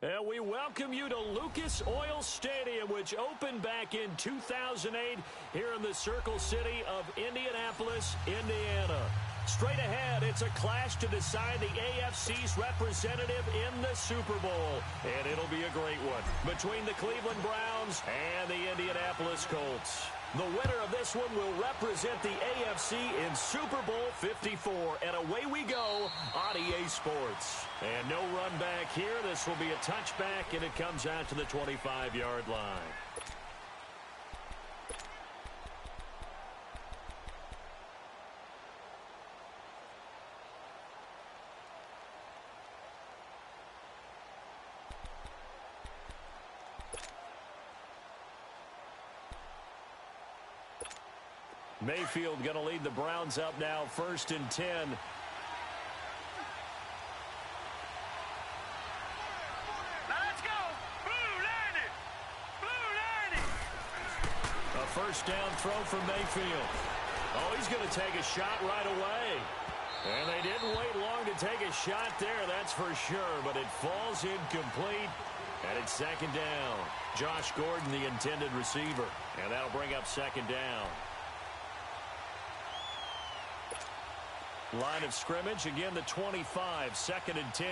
And we welcome you to Lucas Oil Stadium, which opened back in 2008 here in the Circle City of Indianapolis, Indiana. Straight ahead, it's a clash to decide the AFC's representative in the Super Bowl. And it'll be a great one between the Cleveland Browns and the Indianapolis Colts. The winner of this one will represent the AFC in Super Bowl 54. And away we go on EA Sports. And no run back here. This will be a touchback, and it comes out to the 25-yard line. Mayfield going to lead the Browns up now, 1st and 10. Let's go! Blue landed! Blue landed! A first down throw for Mayfield. Oh, he's going to take a shot right away. And they didn't wait long to take a shot there, that's for sure. But it falls incomplete, and it's 2nd down. Josh Gordon, the intended receiver. And that'll bring up 2nd down. Line of scrimmage, again the 25, 2nd and 10.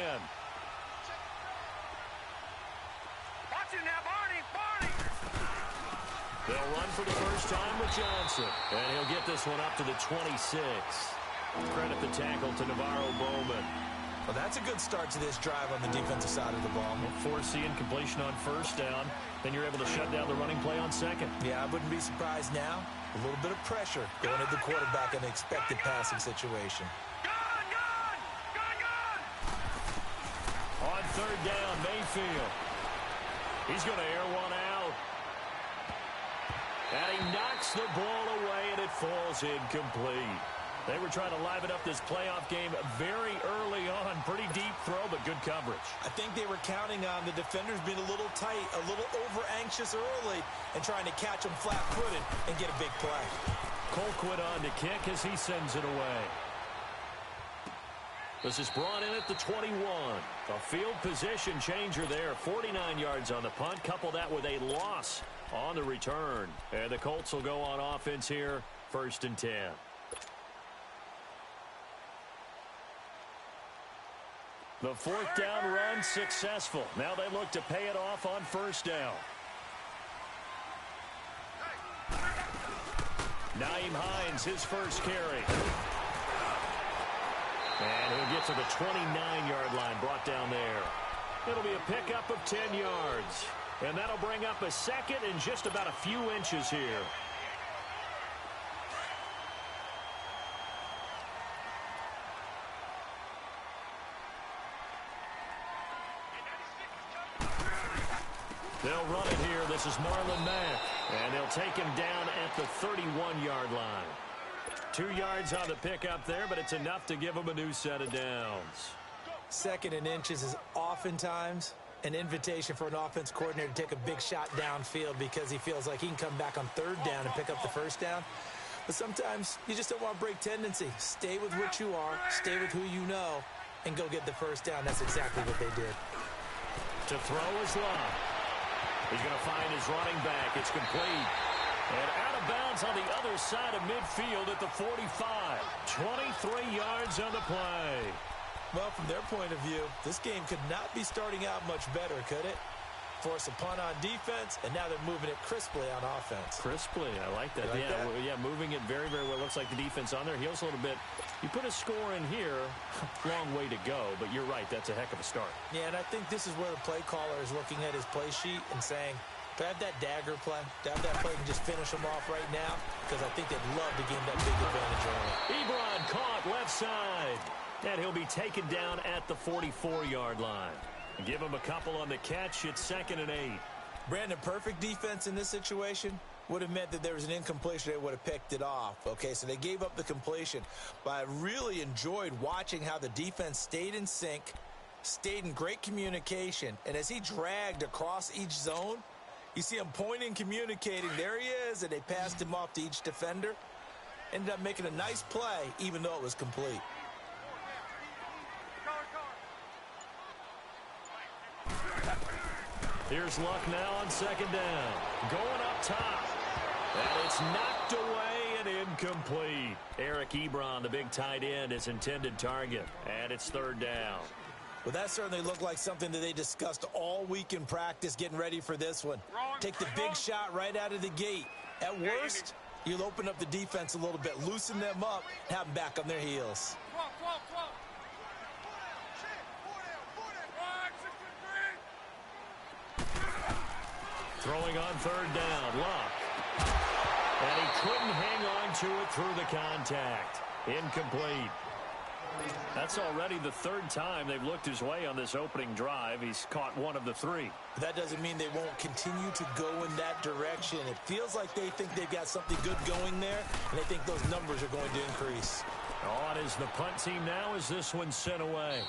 Watch it now, Barney! Barney! They'll run for the first time with Johnson. And he'll get this one up to the 26. Credit the tackle to Navarro Bowman. Well, that's a good start to this drive on the defensive side of the ball. Force the incompletion on 1st down. Then you're able to shut down the running play on 2nd. Yeah, I wouldn't be surprised now. A little bit of pressure going at the quarterback in an expected passing situation. Gun! Gun! Gun! Gun! On 3rd down, Mayfield. He's going to air one out. And he knocks the ball away, and it falls incomplete. They were trying to liven up this playoff game very early on. Pretty deep throw, but good coverage. I think they were counting on the defenders being a little tight, a little over-anxious early, and trying to catch them flat-footed and get a big play. Colquitt on to kick as he sends it away. This is brought in at the 21. A field position changer there. 49 yards on the punt. Couple that with a loss on the return. And the Colts will go on offense here. 1st and 10. The 4th down run successful. Now they look to pay it off on 1st down. Nyheim Hines, his first carry. And he'll get to the 29-yard line, brought down there. It'll be a pickup of 10 yards. And that'll bring up a 2nd and just about a few inches here. They'll run it here. This is Marlon Mack. And they'll take him down at the 31-yard line. 2 yards on the pickup there, but it's enough to give him a new set of downs. 2nd and inches is oftentimes an invitation for an offense coordinator to take a big shot downfield because he feels like he can come back on 3rd down and pick up the 1st down. But sometimes you just don't want to break tendency. Stay with what you are, stay with who you know, and go get the 1st down. That's exactly what they did. To throw is Love. He's going to find his running back. It's complete. And out of bounds on the other side of midfield at the 45. 23 yards on the play. Well, from their point of view, this game could not be starting out much better, could it? Force a punt on defense, and now they're moving it crisply on offense. Crisply, I like that. Like that? Yeah, moving it very, very well. Looks like the defense on their heels a little bit. You put a score in here, long way to go, but you're right, that's a heck of a start. Yeah, and I think this is where the play caller is looking at his play sheet and saying, do I have that dagger play? Do I have that play and just finish them off right now? Because I think they'd love to gain that big advantage early. Ebron caught left side. And he'll be taken down at the 44-yard line. Give him a couple on the catch. It's 2nd and 8. Brandon, perfect defense in this situation would have meant that there was an incompletion. They would have picked it off. Okay, so they gave up the completion. But I really enjoyed watching how the defense stayed in sync, stayed in great communication. And as he dragged across each zone, you see him pointing, communicating. There he is, and they passed him off to each defender. Ended up making a nice play, even though it was complete. Here's Luck now on second down. Going up top. And it's knocked away and incomplete. Eric Ebron, the big tight end, his intended target. And it's third down. Well, that certainly looked like something that they discussed all week in practice getting ready for this one. Take the big shot right out of the gate. At worst, you'll open up the defense a little bit, loosen them up, have them back on their heels. Throwing on third down, Luck. And he couldn't hang on to it through the contact. Incomplete. That's already the third time they've looked his way on this opening drive. He's caught one of the three. That doesn't mean they won't continue to go in that direction. It feels like they think they've got something good going there, and they think those numbers are going to increase. On is the punt team now as this one's sent away.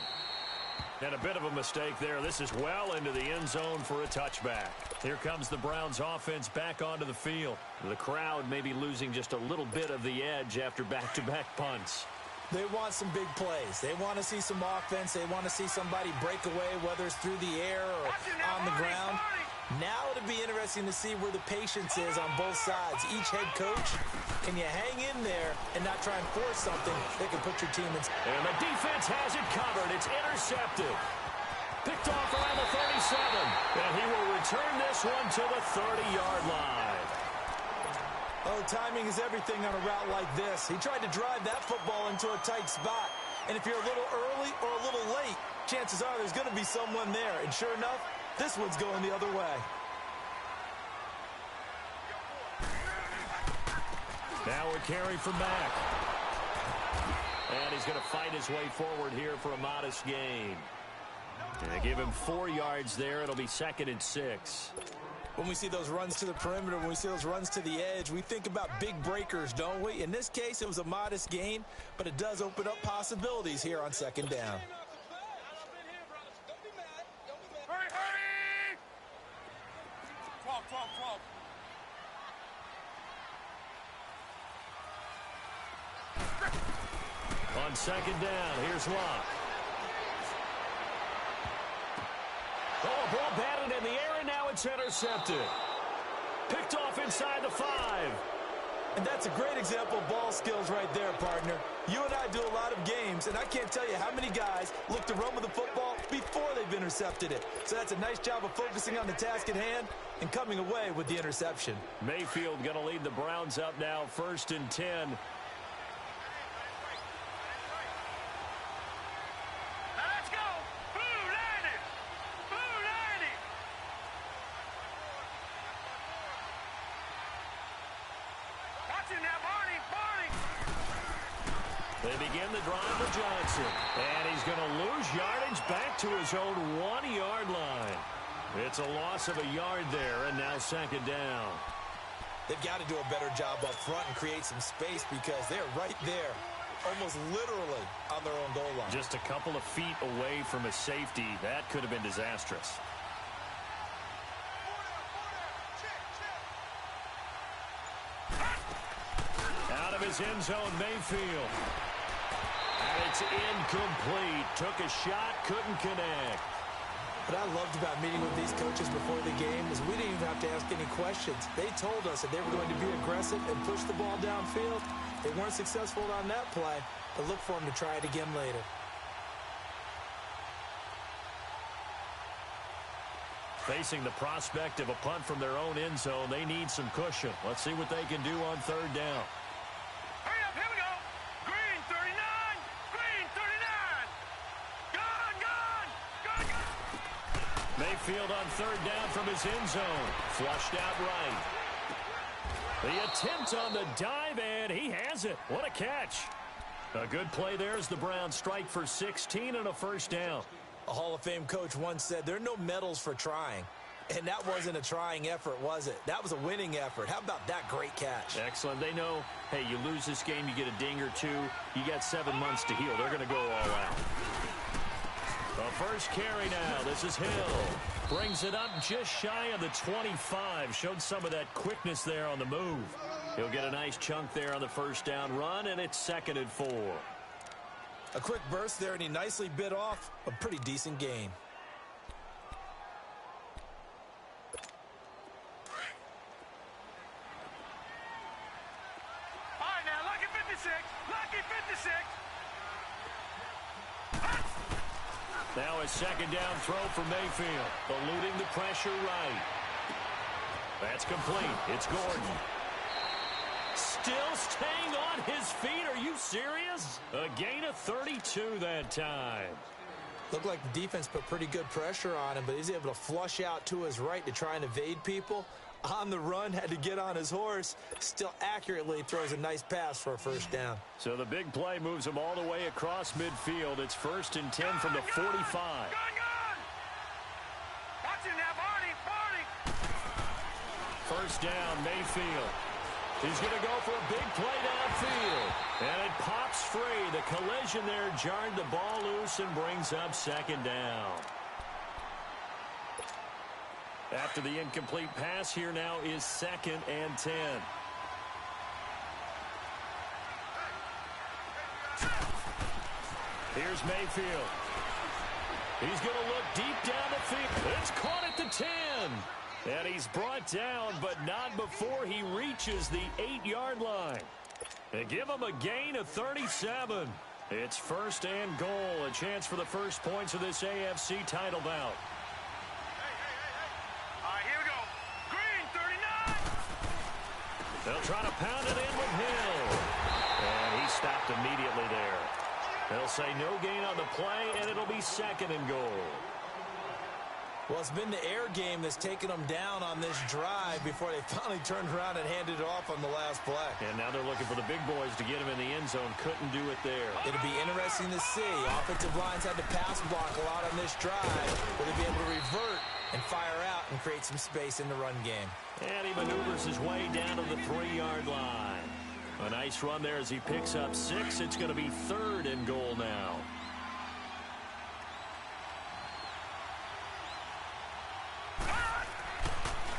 And a bit of a mistake there. This is well into the end zone for a touchback. Here comes the Browns offense back onto the field. The crowd may be losing just a little bit of the edge after back-to-back punts. They want some big plays. They want to see some offense. They want to see somebody break away, whether it's through the air or on the ground. Now it'll be interesting to see where the patience is on both sides. Each head coach, can you hang in there and not try and force something that can put your team in? And the defense has it covered. It's intercepted. Picked off around the 37. And he will return this one to the 30-yard line. Oh, timing is everything on a route like this. He tried to drive that football into a tight spot. And if you're a little early or a little late, chances are there's going to be someone there. And sure enough, this one's going the other way. Now a carry from Mack. And he's going to fight his way forward here for a modest gain. And they give him 4 yards there. It'll be 2nd and 6. When we see those runs to the perimeter, when we see those runs to the edge, we think about big breakers, don't we? In this case, it was a modest gain, but it does open up possibilities here on second down. Hurry, hurry! 12. On second down, here's Luck. Oh, ball batted in the air, and now it's intercepted. Picked off inside the 5. And that's a great example of ball skills right there, partner. You and I do a lot of games, and I can't tell you how many guys look to run with the football before they've intercepted it. So that's a nice job of focusing on the task at hand and coming away with the interception. Mayfield going to lead the Browns up now, 1st and 10. They begin the drive with Johnson. And he's going to lose yardage back to his own 1-yard line. It's a loss of a yard there, and now 2nd down. They've got to do a better job up front and create some space because they're right there, almost literally on their own goal line. Just a couple of feet away from a safety. That could have been disastrous. Out of his end zone, Mayfield. And it's incomplete. Took a shot, couldn't connect. What I loved about meeting with these coaches before the game is we didn't even have to ask any questions. They told us that they were going to be aggressive and push the ball downfield. They weren't successful on that play, but look for them to try it again later. Facing the prospect of a punt from their own end zone, they need some cushion. Let's see what they can do on 3rd down. Hurry up, here we go. Green 39, green 39. Gone. Mayfield on 3rd down from his end zone. Flushed out right. The attempt on the dive, and he has it. What a catch. A good play there as the Browns strike for 16 and a 1st down. A Hall of Fame coach once said, there are no medals for trying. And that wasn't a trying effort, was it? That was a winning effort. How about that great catch? Excellent. They know, hey, you lose this game, you get a ding or two. You got 7 months to heal. They're going to go all out. The first carry now. This is Hill. Brings it up just shy of the 25. Showed some of that quickness there on the move. He'll get a nice chunk there on the 1st down run, and it's 2nd and 4. A quick burst there, and he nicely bit off a pretty decent gain. Lucky 56. Now a second down throw for Mayfield. Eluding the pressure right. That's complete. It's Gordon. Still staying on his feet. Are you serious? A gain of 32 that time. Looked like the defense put pretty good pressure on him, but he's able to flush out to his right to try and evade people. On the run, had to get on his horse. Still accurately throws a nice pass for a first down. So the big play moves him all the way across midfield. It's 1st and 10 from the 45. Gun! Watch it now, Barney! First down, Mayfield. He's going to go for a big play downfield. And it pops free. The collision there jarred the ball loose and brings up second down. After the incomplete pass, here now is 2nd and 10. Here's Mayfield. He's going to look deep down the field. It's caught at the 10. And he's brought down, but not before he reaches the 8-yard line. They give him a gain of 37. It's 1st and goal. A chance for the first points of this AFC title bout. They'll try to pound it in with Hill. And he stopped immediately there. They'll say no gain on the play, and it'll be 2nd and goal. Well, it's been the air game that's taken them down on this drive before they finally turned around and handed it off on the last play. And now they're looking for the big boys to get him in the end zone. Couldn't do it there. It'll be interesting to see. Offensive lines had to pass block a lot on this drive. Will they be able to revert and fire out and create some space in the run game? And he maneuvers his way down to the 3-yard line. A nice run there as he picks up 6. It's going to be 3rd and goal now.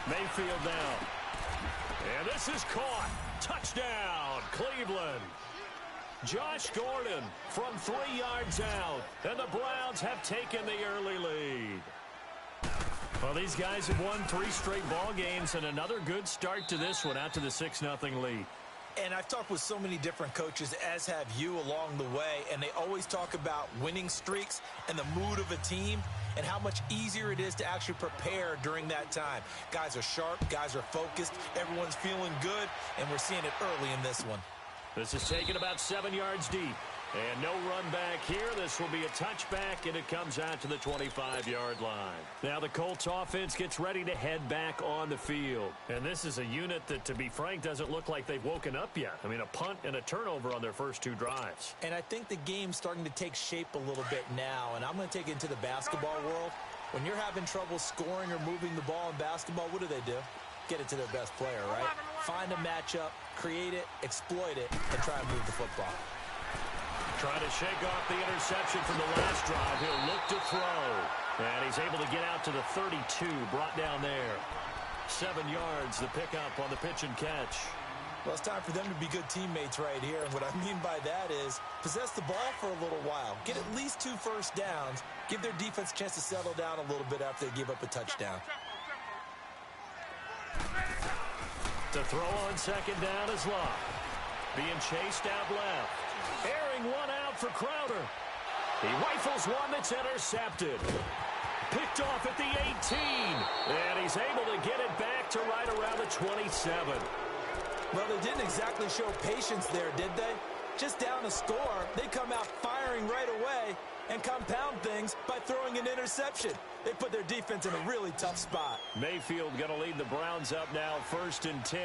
Mayfield down. And this is caught. Touchdown, Cleveland. Josh Gordon from 3 yards out. And the Browns have taken the early lead. Well, these guys have won 3 straight ball games and another good start to this one out to the 6-0 lead. And I've talked with so many different coaches, as have you, along the way, and they always talk about winning streaks and the mood of a team and how much easier it is to actually prepare during that time. Guys are sharp, guys are focused, everyone's feeling good, and we're seeing it early in this one. This is taken about 7 yards deep. And no run back here. This will be a touchback, and it comes out to the 25-yard line. Now the Colts offense gets ready to head back on the field. And this is a unit that, to be frank, doesn't look like they've woken up yet. I mean, a punt and a turnover on their first 2 drives. And I think the game's starting to take shape a little bit now, and I'm going to take it into the basketball world. When you're having trouble scoring or moving the ball in basketball, what do? Get it to their best player, right? Find a matchup, create it, exploit it, and try and move the football. Trying to shake off the interception from the last drive. He'll look to throw. And he's able to get out to the 32, brought down there. 7 yards, the pickup on the pitch and catch. Well, it's time for them to be good teammates right here. And what I mean by that is possess the ball for a little while. Get at least 2 first downs. Give their defense a chance to settle down a little bit after they give up a touchdown. To throw on second down is Locke. Being chased out left. Airing one out for Crowder. He rifles one that's intercepted. Picked off at the 18. And he's able to get it back to right around the 27. Well, they didn't exactly show patience there, did they? Just down a score, they come out firing right away and compound things by throwing an interception. They put their defense in a really tough spot. Mayfield going to lead the Browns up now, 1st and 10.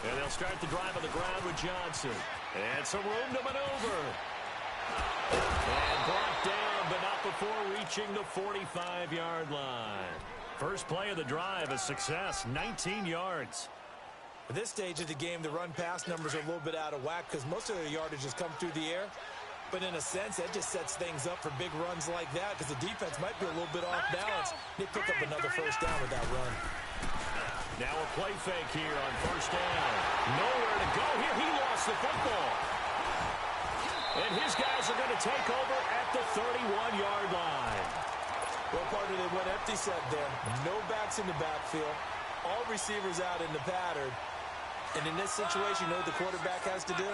And they'll start the drive on the ground with Johnson. And some room to maneuver. And brought down, but not before reaching the 45-yard line. First play of the drive, a success, 19 yards. At this stage of the game, the run-pass numbers are a little bit out of whack because most of their yardage has come through the air. But in a sense, that just sets things up for big runs like that because the defense might be a little bit off balance. They pick up another first down with that run. Now a play fake here on first down. Nowhere to go here. He lost the football. And his guys are going to take over at the 31-yard line. Well, partner, Partner, they went empty set there. No backs in the backfield. All receivers out in the pattern. And in this situation, you know what the quarterback has to do?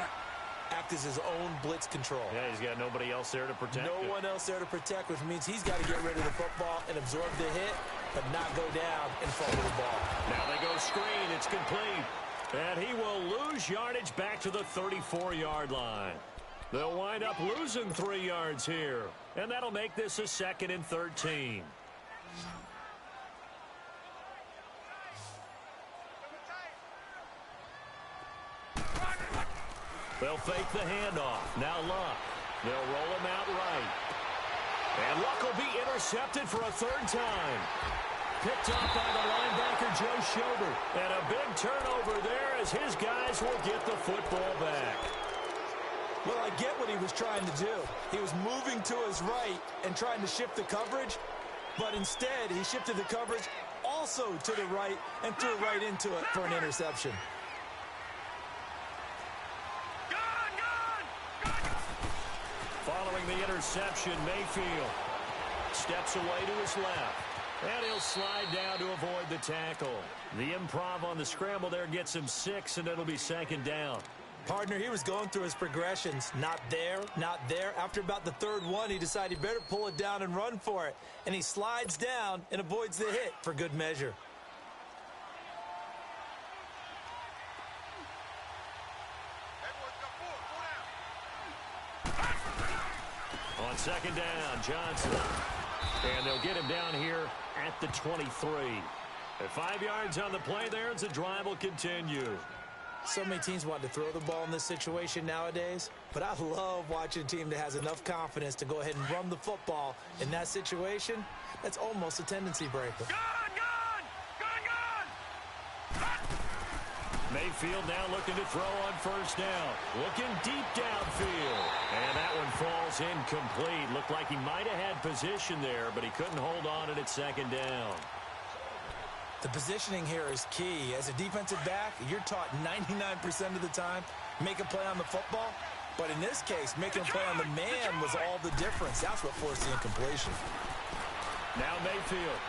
Act as his own blitz control. Yeah, he's got nobody else there to protect. No one else there to protect, which means he's got to get rid of the football and absorb the hit, but not go down and fumble the ball. Now they go screen. It's complete. And he will lose yardage back to the 34-yard line. They'll wind up losing 3 yards here. And that'll make this a 2nd and 13. They'll fake the handoff. Now Luck. They'll roll him out right. And Luck will be intercepted for a 3rd time. Picked up by the linebacker, Joe Schobert. And a big turnover there as his guys will get the football back. Well, I get what he was trying to do. He was moving to his right and trying to shift the coverage, but instead he shifted the coverage also to the right and threw right into it for an interception. Following the interception, Mayfield steps away to his left. And he'll slide down to avoid the tackle. The improv on the scramble there gets him 6, and it'll be 2nd down. Partner, he was going through his progressions. Not there, not there. After about the 3rd one, he decided he better pull it down and run for it. And he slides down and avoids the hit for good measure. On 2nd down, Johnson. And they'll get him down here at the 23. At 5 yards on the play there as the drive will continue. So many teams want to throw the ball in this situation nowadays, but I love watching a team that has enough confidence to go ahead and run the football in that situation. That's almost a tendency breaker. Mayfield now looking to throw on 1st down. Looking deep downfield. And that one falls incomplete. Looked like he might have had position there, but he couldn't hold on at 2nd down. The positioning here is key. As a defensive back, you're taught 99% of the time, make a play on the football. But in this case, making a play on the man was all the difference. That's what forced the incompletion. Now Mayfield.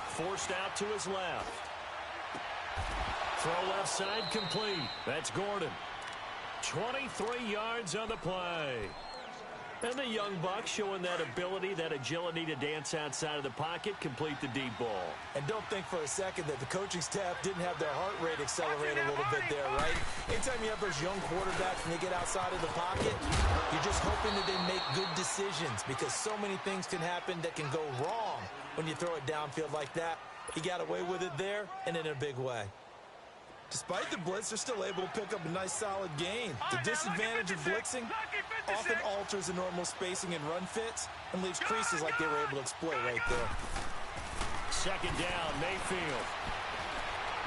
Forced out to his left. Throw left side complete. That's Gordon. 23 yards on the play. And the young buck showing that ability, that agility to dance outside of the pocket, complete the deep ball. And don't think for a second that the coaching staff didn't have their heart rate accelerate a little bit there, right? Anytime you have those young quarterbacks and they get outside of the pocket, you're just hoping that they make good decisions because so many things can happen that can go wrong when you throw it downfield like that. He got away with it there and in a big way. Despite the blitz, they're still able to pick up a nice, solid gain. The disadvantage of blitzing often alters the normal spacing and run fits and leaves creases like they were able to exploit right there. 2nd down, Mayfield.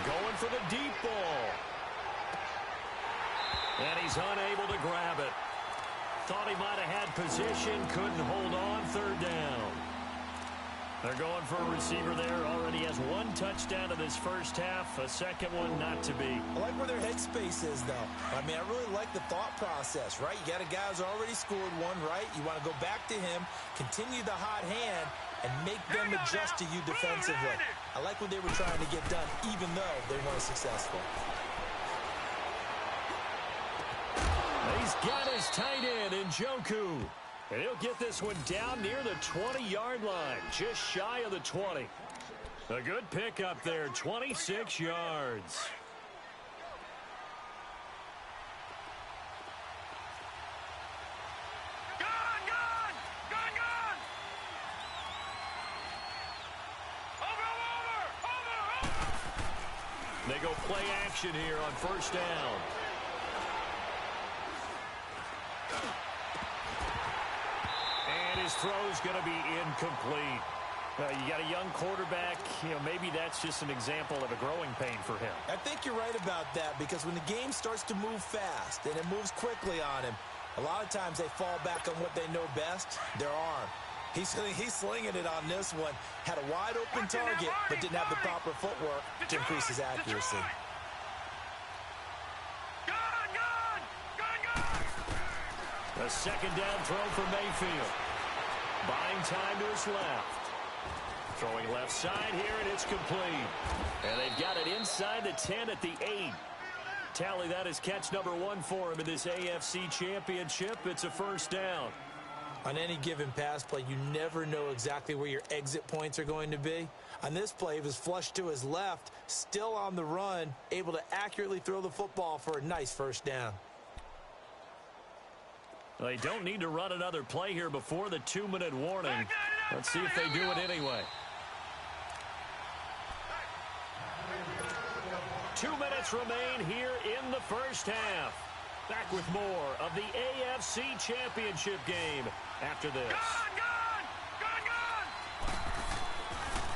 Going for the deep ball. And he's unable to grab it. Thought he might have had position, couldn't hold on. 3rd down. They're going for a receiver there. Already has 1 touchdown in this first half. A second one not to be. I like where their headspace is, though. I mean, I really like the thought process, right? You got a guy who's already scored 1, right? You want to go back to him, continue the hot hand, and make them adjust to you defensively. I like what they were trying to get done, even though they weren't successful. He's got his tight end in Njoku. And he'll get this one down near the 20-yard line, just shy of the 20. A good pickup there, 26 yards. They go play action here on 1st down. His throw's going to be incomplete. You got a young quarterback. Maybe that's just an example of a growing pain for him. I think you're right about that because when the game starts to move fast and it moves quickly on him, a lot of times they fall back on what they know best, their arm. He's slinging it on this one. Had a wide open target, but didn't have the proper footwork to increase his accuracy. A 2nd down throw for Mayfield. Buying time to his left. Throwing left side here, and it's complete. And they've got it inside the 10 at the 8. Tally that is catch number 1 for him in this AFC Championship. It's a first down. On any given pass play, you never know exactly where your exit points are going to be. On this play, he was flushed to his left, still on the run, able to accurately throw the football for a nice first down. They don't need to run another play here before the 2-minute warning. Let's see if they do it anyway. 2 minutes remain here in the first half. Back with more of the AFC Championship game after this.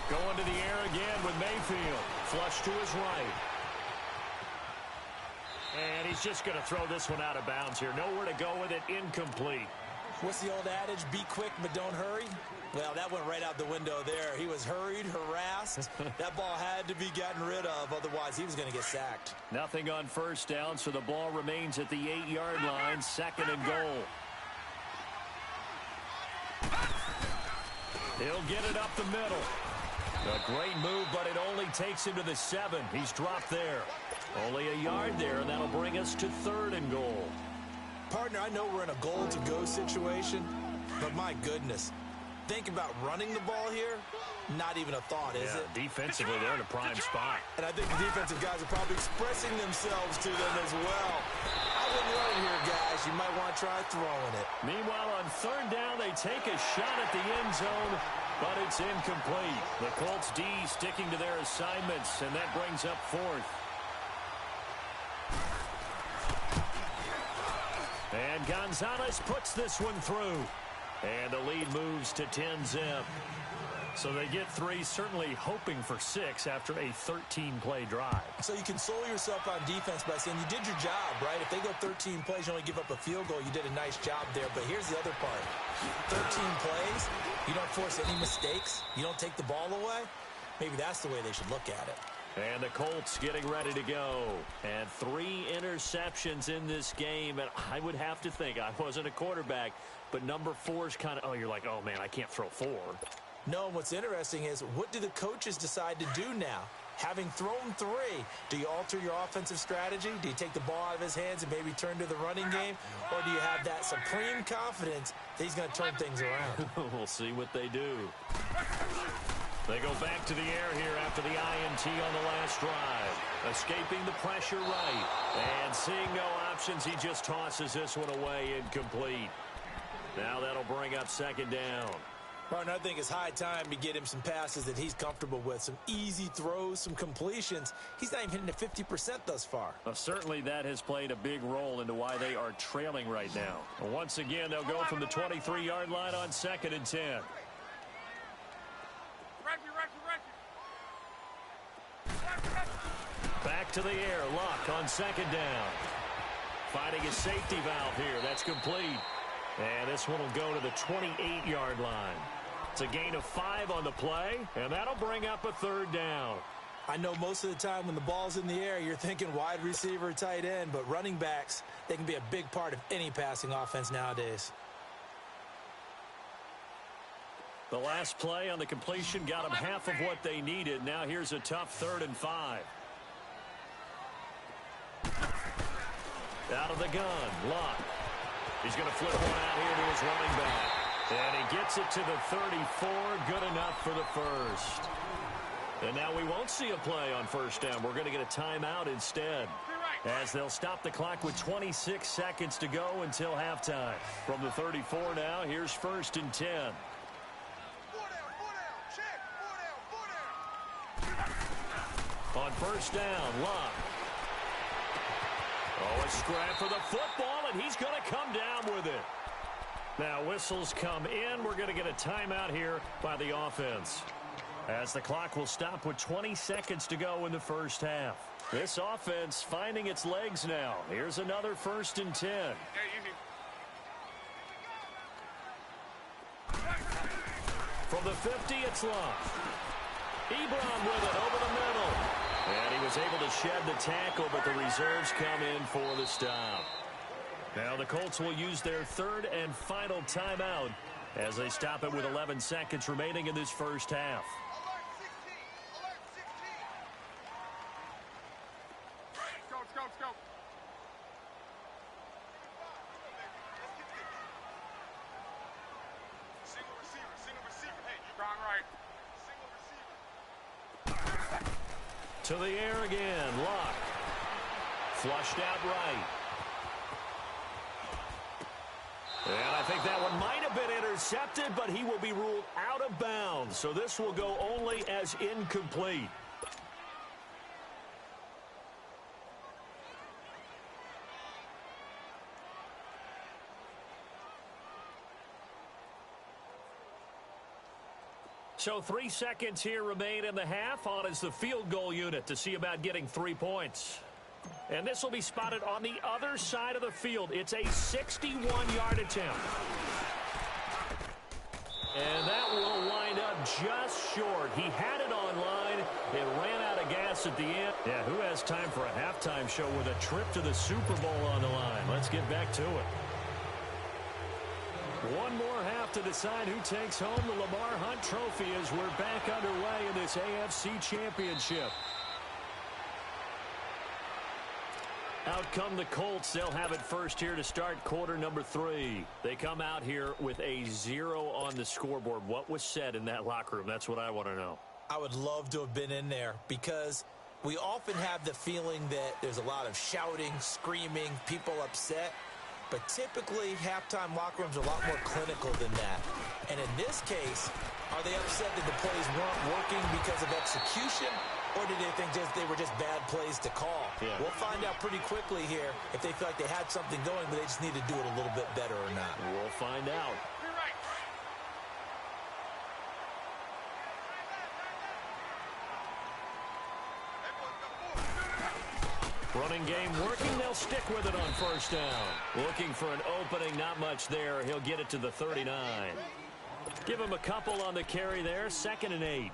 Going to the air again with Mayfield. Flush to his right. And he's just going to throw this one out of bounds here. Nowhere to go with it. Incomplete. What's the old adage? Be quick, but don't hurry. Well, that went right out the window there. He was hurried, harassed. That ball had to be gotten rid of. Otherwise, he was going to get sacked. Nothing on first down, so the ball remains at the 8-yard line. Second and goal. He'll get it up the middle. A great move, but it only takes him to the 7. He's dropped there. Only a yard there, and that'll bring us to third and goal. Partner, I know we're in a goal-to-go situation, but my goodness. Think about running the ball here? Not even a thought, is it? Defensively, they're in a prime spot. And I think the defensive guys are probably expressing themselves to them as well. I wouldn't run here, guys. You might want to try throwing it. Meanwhile, on third down, they take a shot at the end zone, but it's incomplete. The Colts D sticking to their assignments, and that brings up fourth. And Gonzalez puts this one through. And the lead moves to 10-zip. So they get 3, certainly hoping for 6 after a 13-play drive. So you console yourself on defense by saying you did your job, right? If they go 13 plays, you only give up a field goal, you did a nice job there. But here's the other part. 13 plays, you don't force any mistakes, you don't take the ball away. Maybe that's the way they should look at it. And the Colts getting ready to go. And 3 interceptions in this game. And I would have to think, I wasn't a quarterback, but number 4 is kind of, oh, you're like, oh, man, I can't throw 4. No, and what's interesting is, what do the coaches decide to do now? Having thrown 3, do you alter your offensive strategy? Do you take the ball out of his hands and maybe turn to the running game? Or do you have that supreme confidence that he's going to turn things around? We'll see what they do. They go back to the air here after the INT on the last drive. Escaping the pressure right. And seeing no options, he just tosses this one away, incomplete. Now that'll bring up second down. Martin, I think it's high time to get him some passes that he's comfortable with. Some easy throws, some completions. He's not even hitting at 50% thus far. Well, certainly that has played a big role into why they are trailing right now. Well, once again, they'll go from the 23-yard line on 2nd and 10. Back to the air. Luck on second down. Finding a safety valve here. That's complete. And this one will go to the 28-yard line. It's a gain of 5 on the play, and that'll bring up a third down. I know most of the time when the ball's in the air, you're thinking wide receiver, tight end, but running backs, they can be a big part of any passing offense nowadays. The last play on the completion got them half of what they needed. Now here's a tough 3rd and 5. Out of the gun, Luck. He's going to flip one out here to his running back. And he gets it to the 34. Good enough for the first. And now we won't see a play on first down. We're going to get a timeout instead, as they'll stop the clock with 26 seconds to go until halftime. From the 34 now, here's 1st and 10. On first down, Luck. Oh, a scrap for the football, and he's going to come down with it. Now whistles come in. We're going to get a timeout here by the offense, as the clock will stop with 20 seconds to go in the first half. This offense finding its legs now. Here's another 1st and 10. From the 50, it's Luck. Ebron with it over the middle. And he was able to shed the tackle, but the reserves come in for the stop. Now the Colts will use their 3rd and final timeout as they stop it with 11 seconds remaining in this first half. Let's go. Single receiver. Hey, you're on right. Single receiver. To the air again. Luck. Flushed out right. And I think that one might have been intercepted, but he will be ruled out of bounds. So this will go only as incomplete. So 3 seconds here remain in the half. On is the field goal unit to see about getting 3 points. And this will be spotted on the other side of the field. It's a 61-yard attempt. And that will wind up just short. He had it on line. It ran out of gas at the end. Yeah, who has time for a halftime show with a trip to the Super Bowl on the line? Let's get back to it. One more half to decide who takes home the Lamar Hunt Trophy as we're back underway in this AFC Championship. Out come the Colts. They'll have it first here to start quarter number 3. They come out here with a 0 on the scoreboard. What was said in that locker room? That's what I want to know. I would love to have been in there because we often have the feeling that there's a lot of shouting, screaming, people upset. But typically, halftime locker rooms are a lot more clinical than that. And in this case, are they upset that the plays weren't working because of execution? Or did they think they were just bad plays to call? Yeah. We'll find out pretty quickly here if they feel like they had something going, but they just need to do it a little bit better or not. We'll find out. Running game working. They'll stick with it on first down. Looking for an opening. Not much there. He'll get it to the 39. Give him a couple on the carry there. 2nd and 8.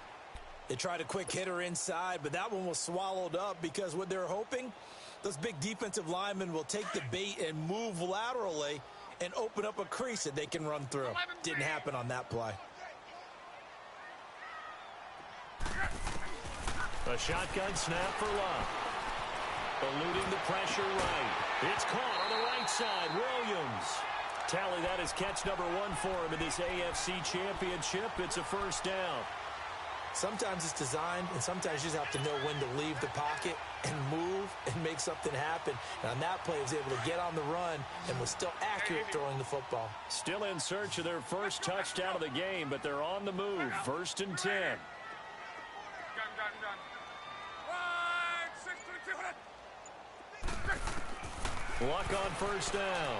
They tried a quick hitter inside, but that one was swallowed up because what they're hoping, those big defensive linemen will take the bait and move laterally and open up a crease that they can run through. Didn't happen on that play. A shotgun snap for Luck. Eluding the pressure right. It's caught on the right side. Williams. Tally, that is catch number 1 for him in this AFC Championship. It's a first down. Sometimes it's designed, and sometimes you just have to know when to leave the pocket and move and make something happen. And on that play, he was able to get on the run and was still accurate throwing the football. Still in search of their first touchdown of the game, but they're on the move. 1st and 10. Done. Luck on first down.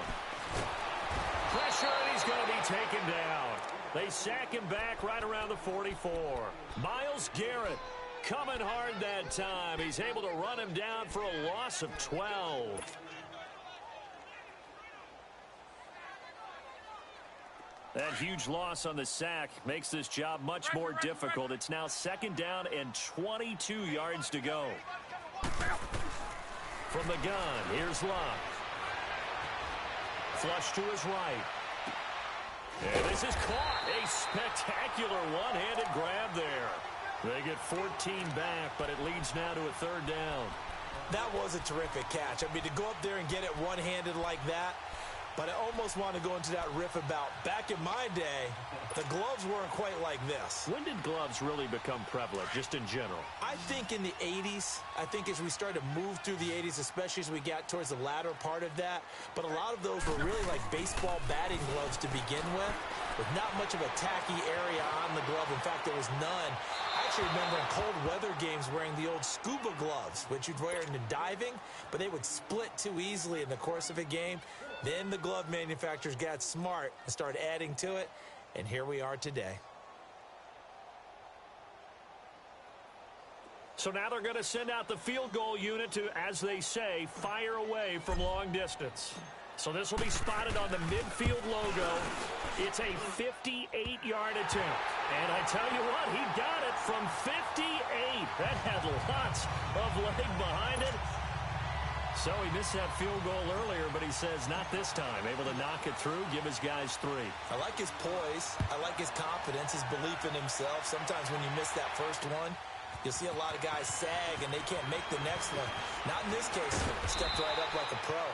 Pressure, and he's going to be taken down. They sack him back right around the 44. Myles Garrett coming hard that time. He's able to run him down for a loss of 12. That huge loss on the sack makes this job much more difficult. It's now 2nd down and 22 yards to go. From the gun, here's Luck. Flush to his right. And this is caught. A spectacular one-handed grab there. They get 14 back, but it leads now to a 3rd down. That was a terrific catch. I mean, to go up there and get it one-handed like that, but I almost want to go into that riff about back in my day, the gloves weren't quite like this. When did gloves really become prevalent, just in general? I think in the 80s. I think as we started to move through the 80s, especially as we got towards the latter part of that. But a lot of those were really like baseball batting gloves to begin with not much of a tacky area on the glove. In fact, there was none. I actually remember in cold weather games wearing the old scuba gloves, which you'd wear in the diving, but they would split too easily in the course of a game. Then the glove manufacturers got smart and started adding to it, and here we are today. So now they're going to send out the field goal unit to, as they say, fire away from long distance. So this will be spotted on the midfield logo. It's a 58-yard attempt. And I tell you what, he got it from 58. That had lots of leg behind it. So he missed that field goal earlier, but he says not this time. Able to knock it through, give his guys 3. I like his poise. I like his confidence, his belief in himself. Sometimes when you miss that first one, you'll see a lot of guys sag and they can't make the next one. Not in this case. Stepped right up like a pro.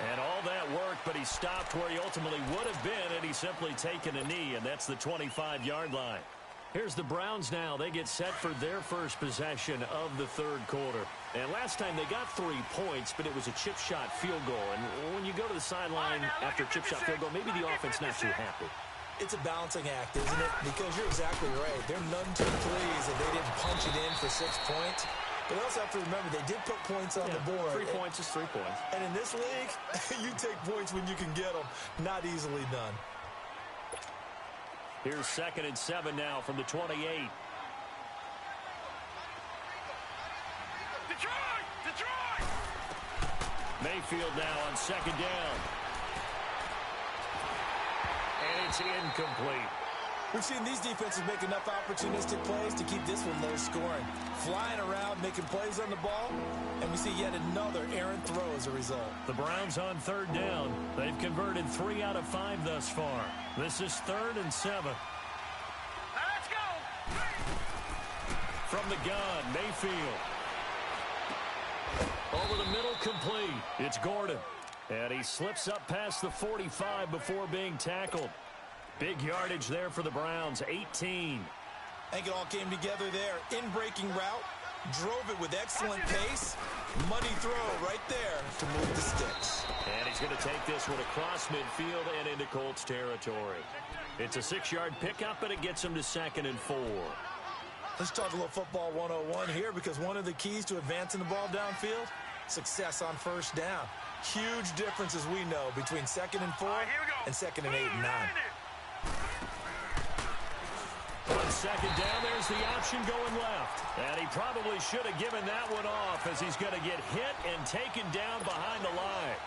And all that work, but he stopped where he ultimately would have been, and he's simply taken a knee, and that's the 25-yard line. Here's the Browns now. They get set for their first possession of the third quarter. And last time they got 3 points, but it was a chip shot field goal. And when you go to the sideline after a chip shot field goal, maybe the offense not too happy. It's a balancing act, isn't it? Because you're exactly right. They're none too pleased that they didn't punch it in for 6 points. But also have to remember, they did put points on the board. 3 points is 3 points. And in this league, you take points when you can get them. Not easily done. Here's 2nd and 7 now from the 28. Detroit! Mayfield now on 2nd down. And it's incomplete. We've seen these defenses make enough opportunistic plays to keep this one low scoring. Flying around, making plays on the ball, and we see yet another errant throw as a result. The Browns on 3rd down. They've converted 3 out of 5 thus far. This is 3rd and 7. Let's go! From the gun, Mayfield. Over the middle, complete. It's Gordon. And he slips up past the 45 before being tackled. Big yardage there for the Browns, 18. I think it all came together there. In-breaking route, drove it with excellent pace. Money throw right there to move the sticks. And he's going to take this one across midfield and into Colts territory. It's a 6-yard pickup, and it gets him to 2nd and 4. Let's talk a little football 101 here, because one of the keys to advancing the ball downfield, success on 1st down. Huge difference, as we know, between 2nd and 4 and 2nd and 8 and 9. On 2nd down, there's the option going left. And he probably should have given that one off, as he's going to get hit and taken down behind the line.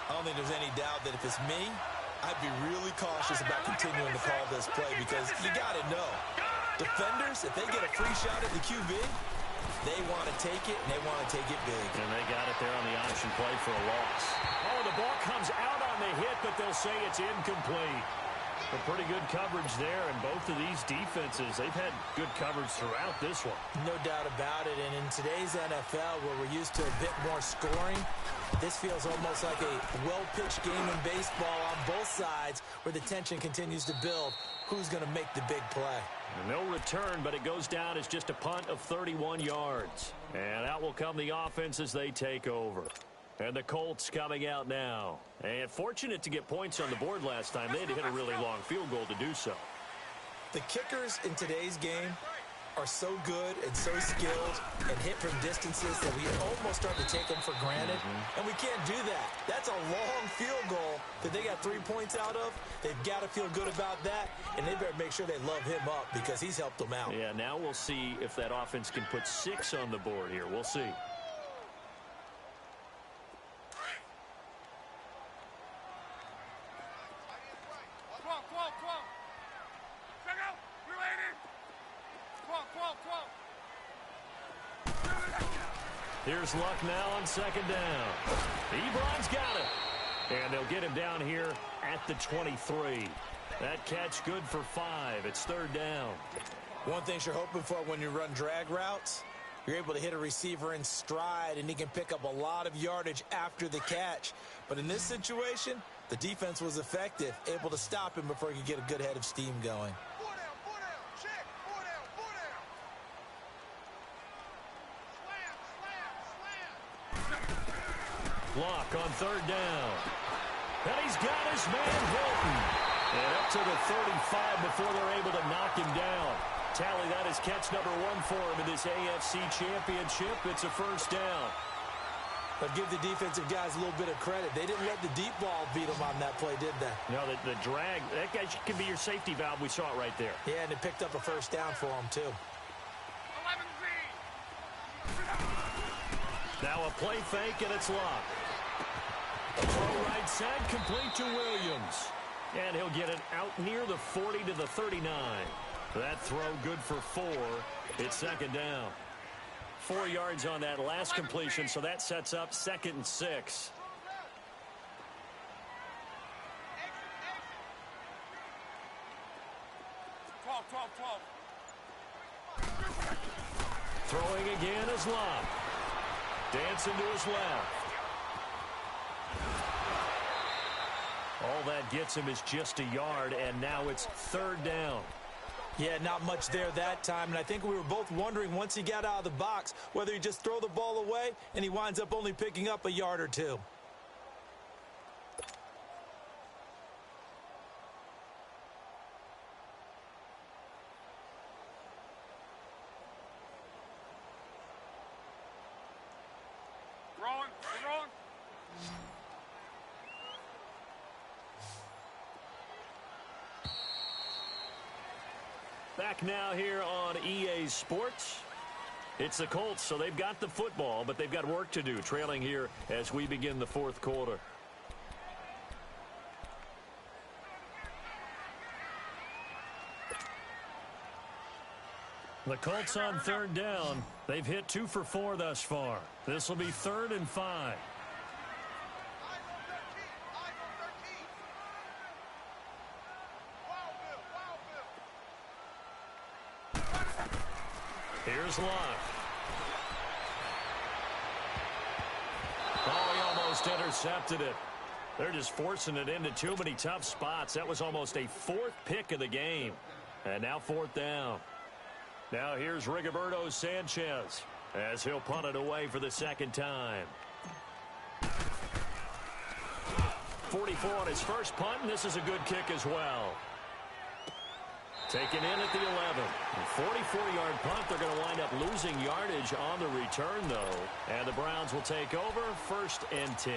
I don't think there's any doubt that if it's me, I'd be really cautious about continuing to call this play, because you got to know, defenders, if they get a free shot at the QB, they want to take it, and they want to take it big. And they got it there on the option play for a loss. Oh, the ball comes out on the hit, but they'll say it's incomplete. But pretty good coverage there, and both of these defenses, they've had good coverage throughout this one. No doubt about it, and in today's NFL, where we're used to a bit more scoring, this feels almost like a well-pitched game in baseball on both sides, where the tension continues to build. Who's going to make the big play? And no return, but it goes down as just a punt of 31 yards. And out will come the offense as they take over. And the Colts coming out now. And fortunate to get points on the board last time. They had to hit a really long field goal to do so. The kickers in today's game are so good and so skilled and hit from distances that we almost start to take them for granted. And we can't do that. That's a long field goal that they got 3 points out of. They've got to feel good about that, and they better make sure they love him up, because he's helped them out. Yeah, now we'll see if that offense can put 6 on the board here. We'll see. Here's Luck now on 2nd down. Ebron's got it. And they'll get him down here at the 23. That catch good for 5. It's 3rd down. One thing you're hoping for when you run drag routes, you're able to hit a receiver in stride, and he can pick up a lot of yardage after the catch. But in this situation, the defense was effective, able to stop him before he could get a good head of steam going. Luck on 3rd down. And he's got his man Hilton. And up to the 35 before they're able to knock him down. Tally, that is catch number 1 for him in this AFC Championship. It's a 1st down. But give the defensive guys a little bit of credit. They didn't let the deep ball beat them on that play, did they? No, the drag, that guy can be your safety valve. We saw it right there. Yeah, and it picked up a 1st down for them, too. Now a play fake, and it's Luck. Throw right side, complete to Williams. And he'll get it out near the 40 to the 39. That throw good for 4. It's 2nd down. 4 yards on that last completion, so that sets up 2nd and 6. Throwing again is Love. Dancing to his left. All that gets him is just a yard, and now it's 3rd down. Yeah, not much there that time, and I think we were both wondering once he got out of the box whether he just throw the ball away, and he winds up only picking up a yard or 2. Back now here on EA Sports. It's the Colts, so they've got the football, but they've got work to do, trailing here as we begin the 4th quarter. The Colts on 3rd down. They've hit 2 for 4 thus far. This will be 3rd and 5. Here's Love. Oh, he almost intercepted it. They're just forcing it into too many tough spots. That was almost a 4th pick of the game. And now 4th down. Now here's Rigoberto Sanchez as he'll punt it away for the 2nd time. 44 on his first punt, and this is a good kick as well. Taken in at the 11. 44-yard punt. They're going to wind up losing yardage on the return, though. And the Browns will take over 1st and 10.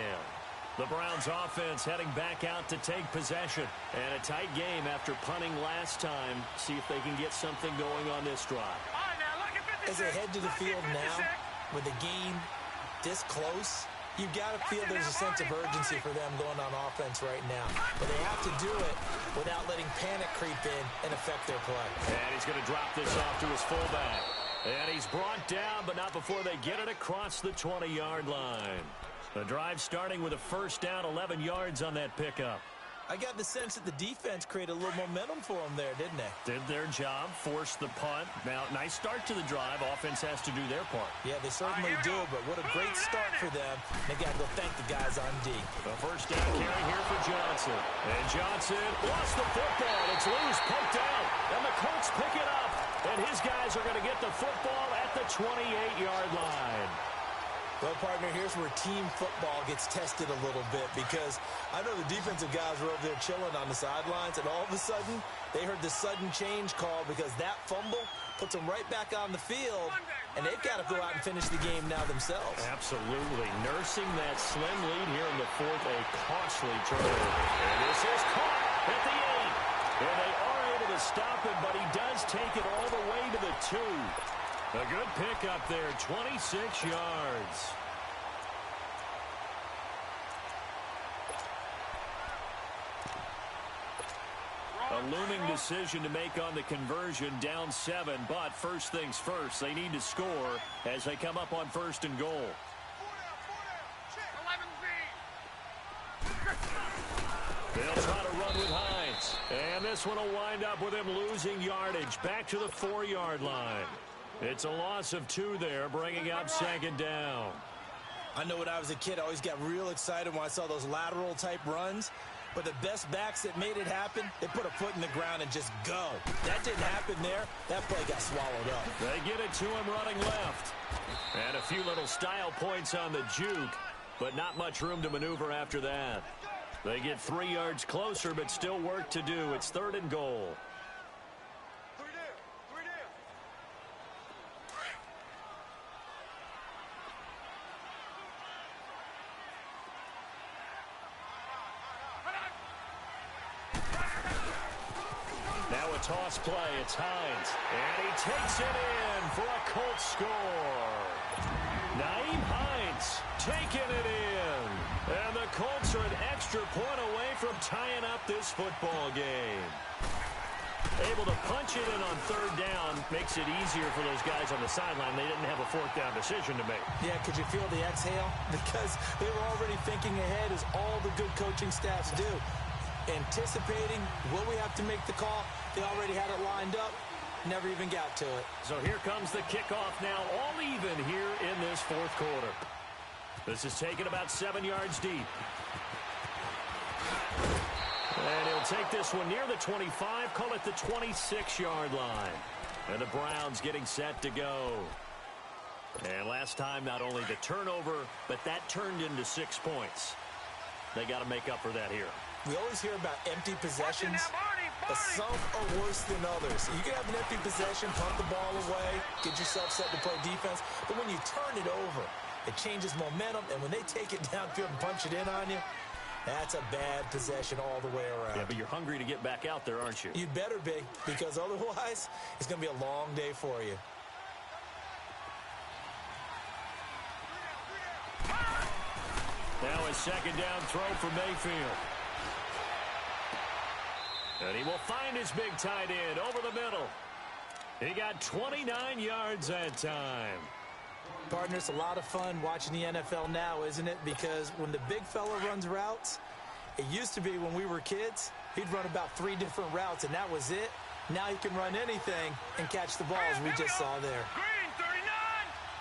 The Browns offense heading back out to take possession. And a tight game after punting last time. See if they can get something going on this drive. As they head to the field now, with the game this close, you've got to feel there's a sense of urgency for them going on offense right now. But they have to do it without letting panic creep in and affect their play. And he's going to drop this off to his fullback. And he's brought down, but not before they get it across the 20-yard line. The drive starting with a 1st down, 11 yards on that pickup. I got the sense that the defense created a little momentum for them there, didn't they? Did their job, forced the punt. Now, nice start to the drive. Offense has to do their part. Yeah, they certainly do, but what a great start for them. They got to go thank the guys on D. The 1st down carry here for Johnson. And Johnson lost the football. It's loose, poked out, and the Colts pick it up. And his guys are going to get the football at the 28-yard line. Well, partner, here's where team football gets tested a little bit, because I know the defensive guys were over there chilling on the sidelines, and all of a sudden, they heard the sudden change call because that fumble puts them right back on the field, and they've got to go out and finish the game now themselves. Absolutely. Nursing that slim lead here in the 4th, a costly turnover. And this is caught at the 8. And they are able to stop him, but he does take it all the way to the 2. A good pick up there, 26 yards. A looming decision to make on the conversion, down 7, but first things first, they need to score as they come up on 1st and goal. They'll try to run with Hines, and this one will wind up with him losing yardage back to the 4-yard line. It's a loss of 2 there, bringing up 2nd down. I know when I was a kid, I always got real excited when I saw those lateral-type runs. But the best backs that made it happen, they put a foot in the ground and just go. That didn't happen there. That play got swallowed up. They get it to him running left. And a few little style points on the juke, but not much room to maneuver after that. They get 3 yards closer, but still work to do. It's 3rd and goal. Toss play, it's Hines, and he takes it in for a Colts score. Nyheim Hines taking it in, and the Colts are an extra point away from tying up this football game. Able able to punch it in on third down. Makes it easier for those guys on the sideline. They didn't have a fourth down decision to make. Yeah, could you feel the exhale? Because they were already thinking ahead, as all the good coaching staffs do. Anticipating, will we have to make the call? They already had it lined up. Never even got to it. So here comes the kickoff now, all even here in this fourth quarter. This is taken about 7 yards deep. And he'll take this one near the 25, call it the 26-yard line. And the Browns getting set to go. And last time, not only the turnover, but that turned into 6 points. They got to make up for that here. We always hear about empty possessions, but some are worse than others. You can have an empty possession, punt the ball away, get yourself set to play defense, but when you turn it over, it changes momentum, and when they take it downfield and punch it in on you, that's a bad possession all the way around. Yeah, but you're hungry to get back out there, aren't you? You'd better be, because otherwise, it's going to be a long day for you. Now a second down throw for Mayfield. And he will find his big tight end over the middle. He got 29 yards that time. Partner, it's a lot of fun watching the NFL now, isn't it? Because when the big fella runs routes, it used to be when we were kids, he'd run about 3 different routes, and that was it. Now he can run anything and catch the balls we just saw there. Green 39!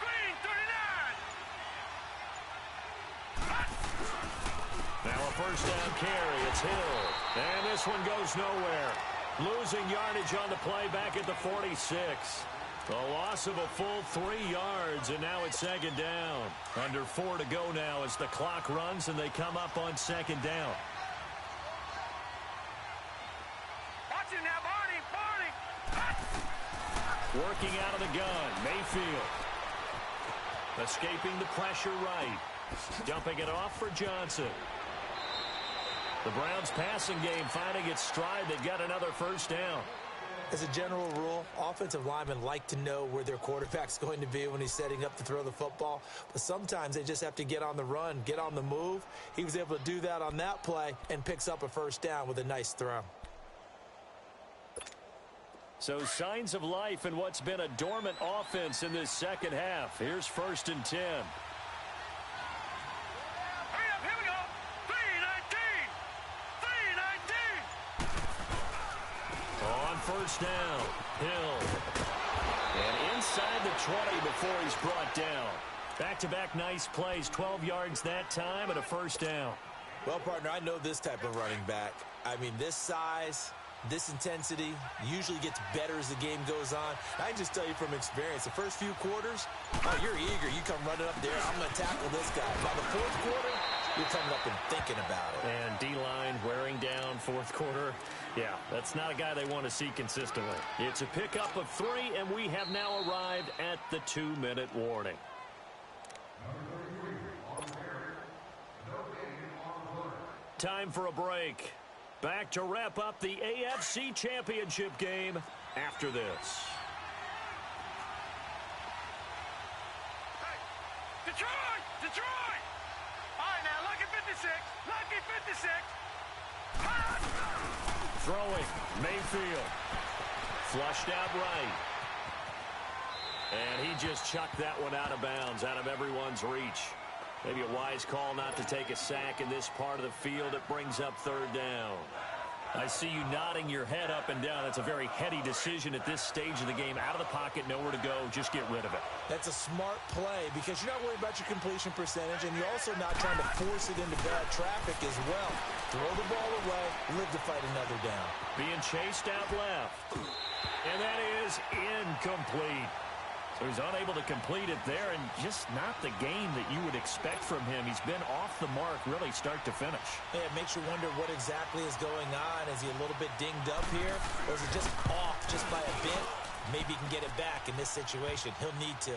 Green 39! Now a first down carry. It's Hill. And this one goes nowhere. Losing yardage on the play back at the 46. A loss of a full 3 yards, and now it's second down. Under 4 to go now as the clock runs, and they come up on second down. Watch it now, Barney! Working out of the gun, Mayfield. Escaping the pressure right. Dumping it off for Johnson. The Browns passing game finding its stride. They've got another first down. As a general rule, offensive linemen like to know where their quarterback's going to be when he's setting up to throw the football. But sometimes they just have to get on the run, get on the move. He was able to do that on that play and picks up a first down with a nice throw. So signs of life in what's been a dormant offense in this second half. Here's 1st and 10. Here we go! 3-19! 3-19! On first down, Hill. And inside the 20 before he's brought down. Back-to-back nice plays, 12 yards that time and a first down. Well, partner, I know this type of running back. I mean, this size, this intensity usually gets better as the game goes on. I can just tell you from experience, the first few quarters, oh, you're eager. You come running up there, I'm going to tackle this guy. By the fourth quarter, you're coming up and thinking about it. And D-line wearing down fourth quarter. Yeah, that's not a guy they want to see consistently. It's a pickup of 3, and we have now arrived at the 2-minute warning. Time for a break. Back to wrap up the AFC Championship game after this. Hey, Detroit! Detroit! All right, now, lucky 56. Lucky 56. Throwing, Mayfield. Flushed out right. And he just chucked that one out of bounds, out of everyone's reach. Maybe a wise call not to take a sack in this part of the field. It brings up third down. I see you nodding your head up and down. That's a very heady decision at this stage of the game. Out of the pocket, nowhere to go. Just get rid of it. That's a smart play because you're not worried about your completion percentage, and you're also not trying to force it into bad traffic as well. Throw the ball away, live to fight another down. Being chased out left. And that is incomplete. So he's unable to complete it there, and just not the game that you would expect from him. He's been off the mark really start to finish. Yeah, it makes you wonder what exactly is going on. Is he a little bit dinged up here, or is it just off just by a bit? Maybe he can get it back in this situation. He'll need to.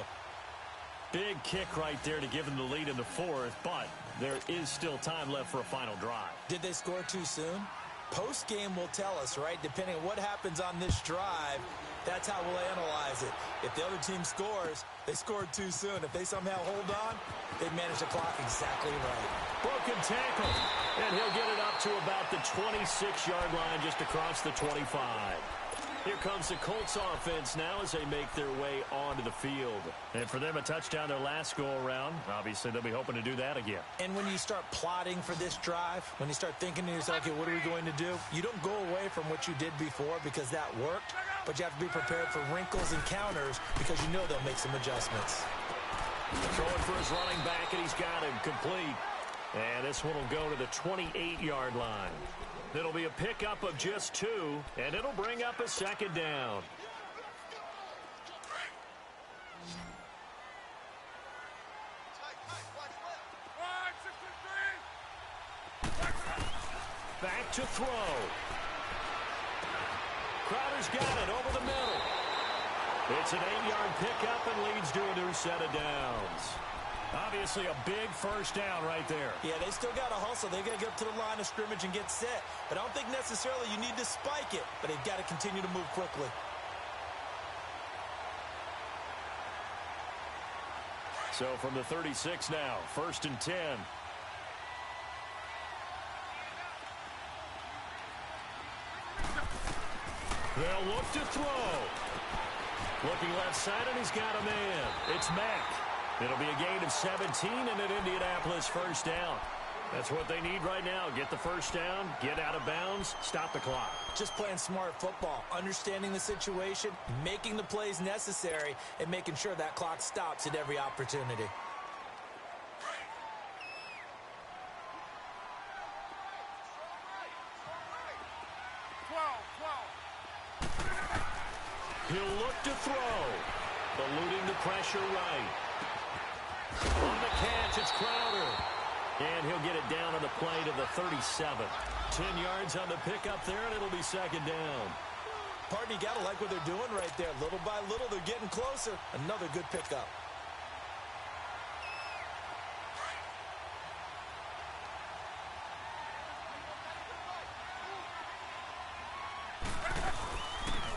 Big kick right there to give him the lead in the fourth, but there is still time left for a final drive. Did they score too soon? Post-game will tell us, right? Depending on what happens on this drive, that's how we'll analyze it. If the other team scores, they scored too soon. If they somehow hold on, they manage the clock exactly right. Broken tackle, and he'll get it up to about the 26-yard line just across the 25. Here comes the Colts offense now as they make their way onto the field. And for them, a touchdown their last go-around. Obviously, they'll be hoping to do that again. And when you start plotting for this drive, when you start thinking to yourself, okay, what are we going to do? You don't go away from what you did before because that worked, but you have to be prepared for wrinkles and counters because you know they'll make some adjustments. Throwing for his running back, and he's got him complete. And this one will go to the 28-yard line. It'll be a pickup of just 2, and it'll bring up a second down. Back to throw. Crowder's got it over the middle. It's an 8-yard pickup and leads to a new set of downs. Obviously a big first down right there. Yeah, they still got to hustle. They got to get up to the line of scrimmage and get set. But I don't think necessarily you need to spike it, but they've got to continue to move quickly. So from the 36 now, 1st and 10. They'll look to throw. Looking left side, and he's got a man. It's Mack. It'll be a gain of 17 and an Indianapolis first down. That's what they need right now. Get the first down, get out of bounds, stop the clock. Just playing smart football, understanding the situation, making the plays necessary, and making sure that clock stops at every opportunity. He'll look to throw. Eluding the pressure right. On the catch, it's Crowder. And he'll get it down on the play to the 37. 10 yards on the pickup there, and it'll be second down. Partner, you got to like what they're doing right there. Little by little, they're getting closer. Another good pickup.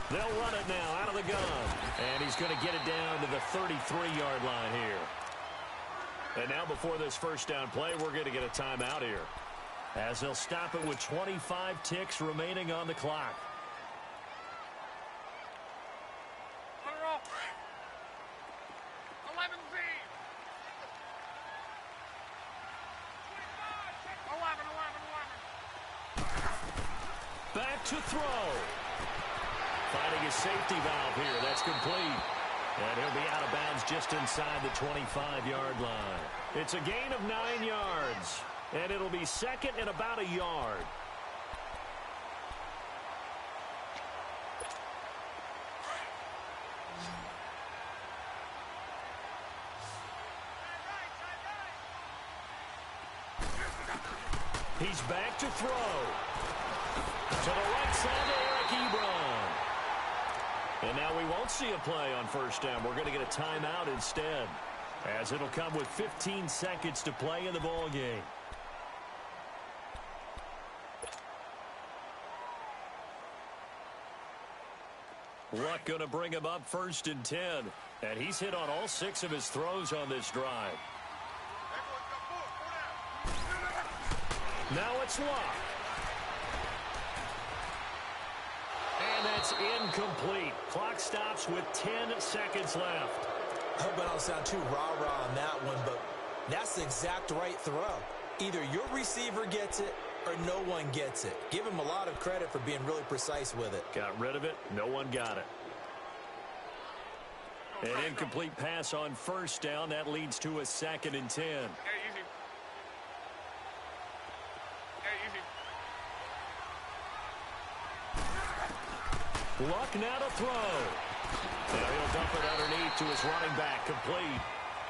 They'll run it now out of the gun. And he's going to get it down to the 33-yard line here. And now before this first down play, we're going to get a timeout here, as they'll stop it with 25 ticks remaining on the clock. Back to throw. Finding his safety valve here. That's complete. And he'll be out of bounds just inside the 25-yard line. It's a gain of 9 yards. And it'll be second and about a yard. He's back to throw. To the right side to Eric Ebron. And now we won't see a play on first down. We're going to get a timeout instead, as it'll come with 15 seconds to play in the ball game. Luck going to bring him up 1st and 10. And he's hit on all 6 of his throws on this drive. Now it's Luck. And that's incomplete. Clock stops with 10 seconds left. I hope I don't sound too rah-rah on that one, but that's the exact right throw. Either your receiver gets it or no one gets it. Give him a lot of credit for being really precise with it. Got rid of it. No one got it. An incomplete pass on first down. That leads to a 2nd and 10. Luck now to throw. Now he'll dump it underneath to his running back, complete.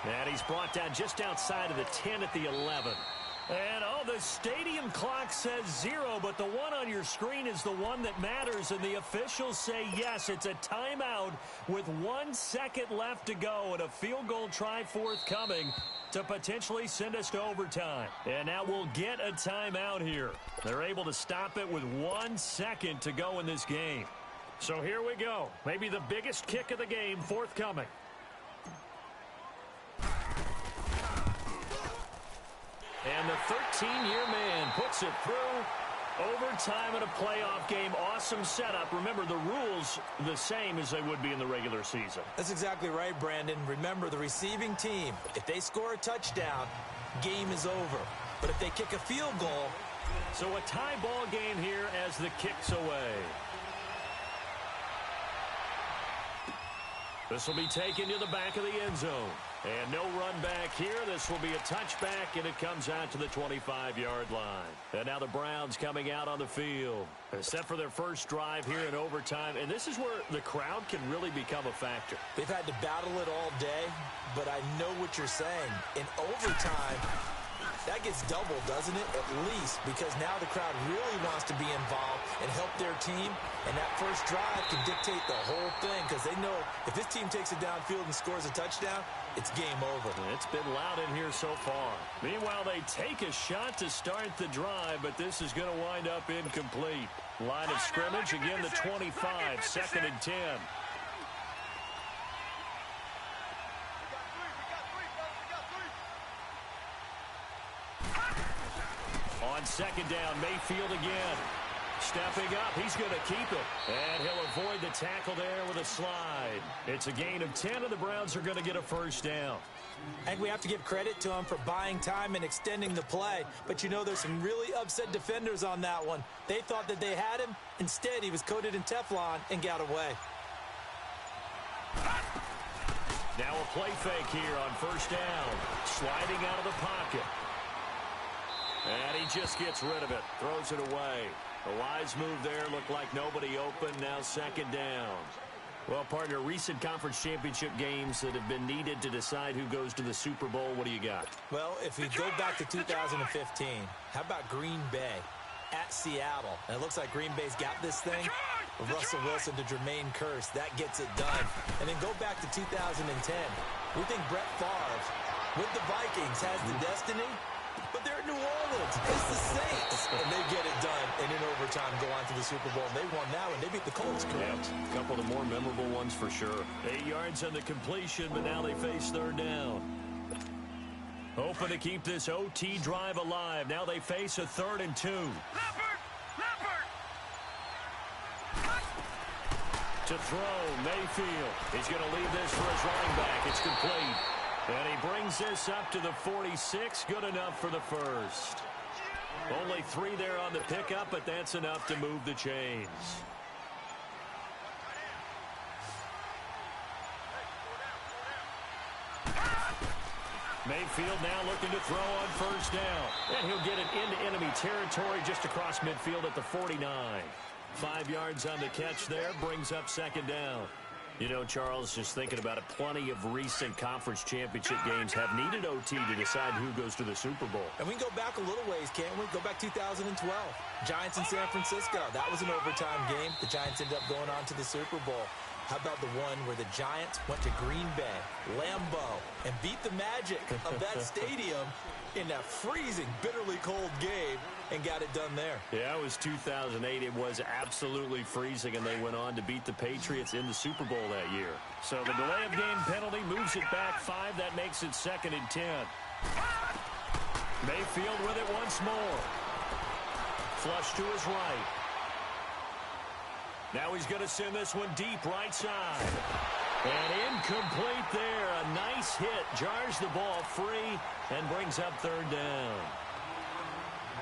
And he's brought down just outside of the 10 at the 11. And, oh, the stadium clock says 0, but the one on your screen is the one that matters, and the officials say yes, it's a timeout with 1 second left to go and a field goal try forthcoming to potentially send us to overtime. And now we'll get a timeout here. They're able to stop it with 1 second to go in this game. So here we go. Maybe the biggest kick of the game forthcoming. And the 13-year man puts it through. Overtime in a playoff game. Awesome setup. Remember, the rule rules the same as they would be in the regular season. That's exactly right, Brandon. Remember, the receiving team, if they score a touchdown, game is over. But if they kick a field goal... So a tie ball game here as the kick's away. This will be taken to the back of the end zone. And no run back here. This will be a touchback, and it comes out to the 25-yard line. And now the Browns coming out on the field. Set for their first drive here in overtime. And this is where the crowd can really become a factor. They've had to battle it all day, but I know what you're saying. In overtime, that gets doubled, doesn't it? At least, because now the crowd really wants to be involved and help their team. And that first drive can dictate the whole thing because they know if this team takes it downfield and scores a touchdown, it's game over. It's been loud in here so far. Meanwhile, they take a shot to start the drive, but this is going to wind up incomplete. Line of scrimmage, again the 25, 2nd and 10. On 2nd down, Mayfield again. Stepping up, he's going to keep it. And he'll avoid the tackle there with a slide. It's a gain of 10, and the Browns are going to get a first down. And we have to give credit to him for buying time and extending the play. But you know, there's some really upset defenders on that one. They thought that they had him. Instead, he was coated in Teflon and got away. Now a play fake here on 1st down. Sliding out of the pocket. And he just gets rid of it. Throws it away. A wise move there. Looked like nobody open. Now 2nd down. Well, partner, recent conference championship games that have been needed to decide who goes to the Super Bowl. What do you got? Well, if we go back to 2015, how about Green Bay at Seattle? And it looks like Green Bay's got this thing. Russell Wilson to Jermaine Kearse. That gets it done. And then go back to 2010. We think Brett Favre with the Vikings has the destiny. But they're at New Orleans. It's the Saints. And they get it done. And in overtime, go on to the Super Bowl. And they won that one. They beat the Colts, correct? Yeah, a couple of the more memorable ones for sure. 8 yards on the completion, but now they face 3rd down. Hoping to keep this OT drive alive. Now they face a 3rd and 2. To throw, Mayfield. He's going to leave this for his running back. It's complete. And he brings this up to the 46. Good enough for the first. Only 3 there on the pickup, but that's enough to move the chains. Mayfield now looking to throw on 1st down. And he'll get it into enemy territory just across midfield at the 49. 5 yards on the catch there, brings up 2nd down. You know, Charles, just thinking about it, plenty of recent conference championship games have needed OT to decide who goes to the Super Bowl. And we can go back a little ways, can't we? Go back 2012. Giants in San Francisco. That was an overtime game. The Giants ended up going on to the Super Bowl. How about the one where the Giants went to Green Bay, Lambeau, and beat the magic of that stadium in that freezing, bitterly cold game and got it done there? Yeah, it was 2008. It was absolutely freezing, and they went on to beat the Patriots in the Super Bowl that year. So the delay of game penalty moves it back 5. That makes it 2nd and 10. Mayfield with it once more. Flush to his right. Now he's going to send this one deep right side. And incomplete there. A nice hit. Jars the ball free and brings up 3rd down.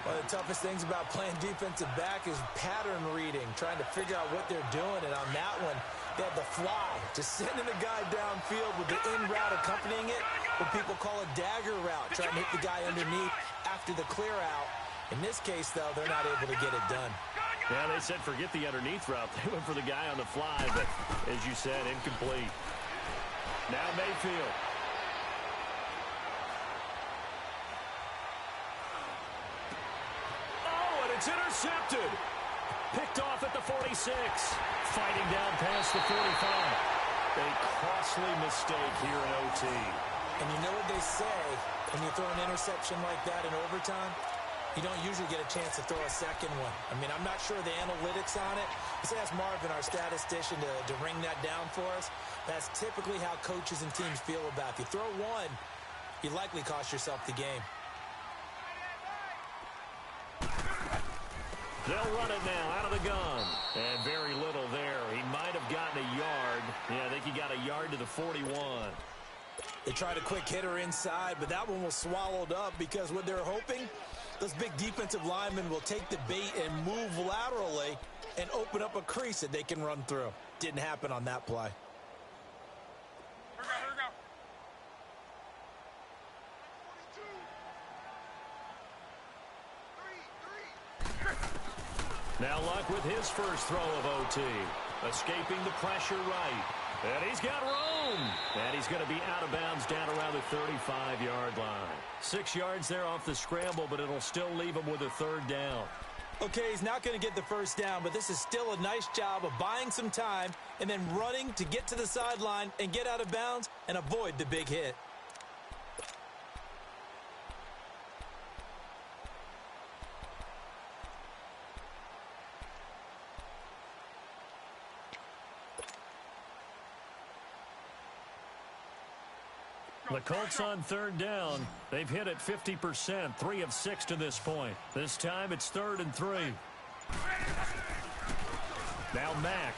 One of the toughest things about playing defensive back is pattern reading, trying to figure out what they're doing. And on that one, they had the fly, just sending the guy downfield with the in route accompanying it, what people call a dagger route, trying to hit the guy underneath after the clear out. In this case, though, they're not able to get it done. Yeah, they said forget the underneath route. They went for the guy on the fly, but as you said, incomplete. Now Mayfield. Oh, and it's intercepted. Picked off at the 46. Fighting down past the 45. A costly mistake here in OT. And you know what they say when you throw an interception like that in overtime? You don't usually get a chance to throw a second one. I mean, I'm not sure the analytics on it. Let's ask Marvin, our statistician, to ring that down for us. That's typically how coaches and teams feel about it. If you throw one, you likely cost yourself the game. They'll run it now out of the gun. And very little there. He might yard to the 41. They tried a quick hitter inside, but that one was swallowed up because what they're hoping, those big defensive linemen will take the bait and move laterally and open up a crease that they can run through. Didn't happen on that play. Here we go. Now Luck with his first throw of OT. Escaping the pressure right. And he's got room. And he's going to be out of bounds down around the 35-yard line. 6 yards there off the scramble, but it'll still leave him with a third down. Okay, he's not going to get the first down, but this is still a nice job of buying some time and then running to get to the sideline and get out of bounds and avoid the big hit. The Colts on third down. They've hit it 50%, 3 of 6 to this point. This time it's 3rd and 3. Now Mack.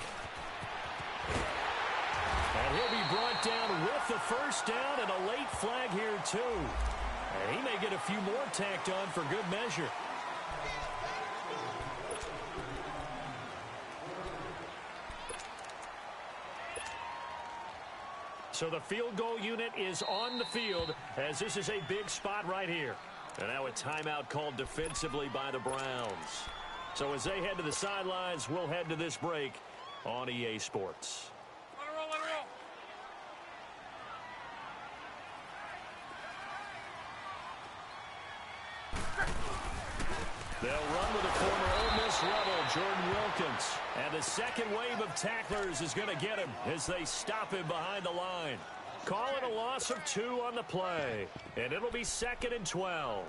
And he'll be brought down with the first down and a late flag here too. And he may get a few more tacked on for good measure. So the field goal unit is on the field as this is a big spot right here. And now a timeout called defensively by the Browns. So as they head to the sidelines, we'll head to this break on EA Sports. Let it roll, let it roll. They'll run with a former Ole Miss Rebel, Jordan Wilkins. And the second wave of tacklers is going to get him as they stop him behind the line. Call it a loss of 2 on the play. And it'll be 2nd and 12.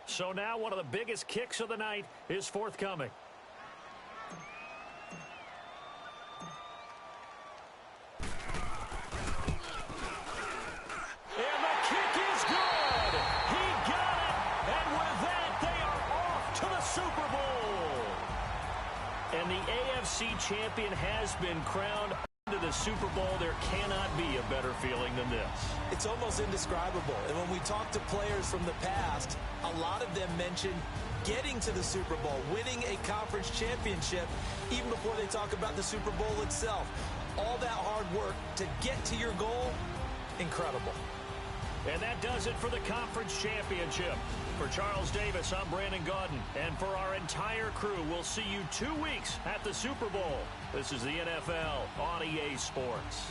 So now one of the biggest kicks of the night is forthcoming. And the AFC champion has been crowned to the Super Bowl. There cannot be a better feeling than this. It's almost indescribable. And when we talk to players from the past, a lot of them mention getting to the Super Bowl, winning a conference championship, even before they talk about the Super Bowl itself. All that hard work to get to your goal, incredible. And that does it for the conference championship. For Charles Davis, I'm Brandon Gaudin. And for our entire crew, we'll see you 2 weeks at the Super Bowl. This is the NFL on EA Sports.